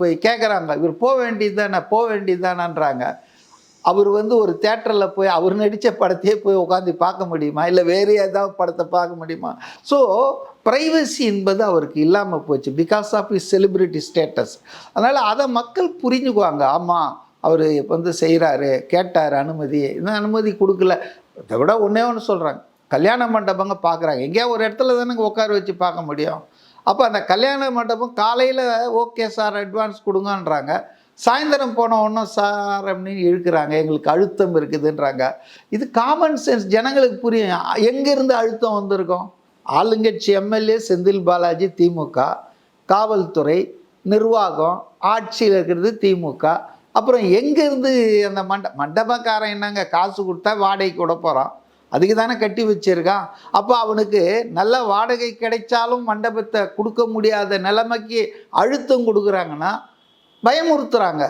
போய் கேட்குறாங்க, இவர் போக வேண்டியது தானே, போக வேண்டியது தானேன்றாங்க. அவர் வந்து ஒரு தியேட்டரில் போய் அவர் நடித்த படத்தையே போய் உட்காந்து பார்க்க முடியுமா? இல்லை வேறு ஏதாவது படத்தை பார்க்க முடியுமா? ஸோ ப்ரைவசி என்பது அவருக்கு இல்லாமல் போச்சு because of is celebrity status. அதனால் அதை மக்கள் புரிஞ்சுக்குவாங்க. ஆமாம், அவர் வந்து செய்கிறாரு, கேட்டார் அனுமதி, இன்னும் அனுமதி கொடுக்கல. இதை விட ஒன்றே ஒன்று சொல்கிறாங்க, கல்யாண மண்டபங்க பார்க்குறாங்க, எங்கேயா ஒரு இடத்துல தானே உட்கார வச்சு பார்க்க முடியும். அப்போ அந்த கல்யாண மண்டபம் காலையில் ஓகே சார் அட்வான்ஸ் கொடுங்கன்றாங்க, சாயந்தரம் போன ஒன்றும் சார் அப்படின்னு இழுக்கிறாங்க, எங்களுக்கு அழுத்தம் இருக்குதுன்றாங்க. இது காமன் சென்ஸ், ஜனங்களுக்கு புரியும். எங்கேருந்து அழுத்தம் வந்திருக்கும்? ஆளுங்கட்சி எம்எல்ஏ செந்தில் பாலாஜி திமுக, காவல்துறை, நிர்வாகம், ஆட்சியில் இருக்கிறது திமுக. அப்புறம் எங்கேருந்து அந்த மண்டபக்காரன் என்னங்க காசு கொடுத்தா வாடகைக்கு விட போகிறான், அதுக்கு தானே கட்டி வச்சிருக்கான். அப்போ அவனுக்கு நல்ல வாடகை கிடைச்சாலும் மண்டபத்தை கொடுக்க முடியாத நிலைமைக்கு அழுத்தம் கொடுக்குறாங்கன்னா பயமுறுத்துறாங்க.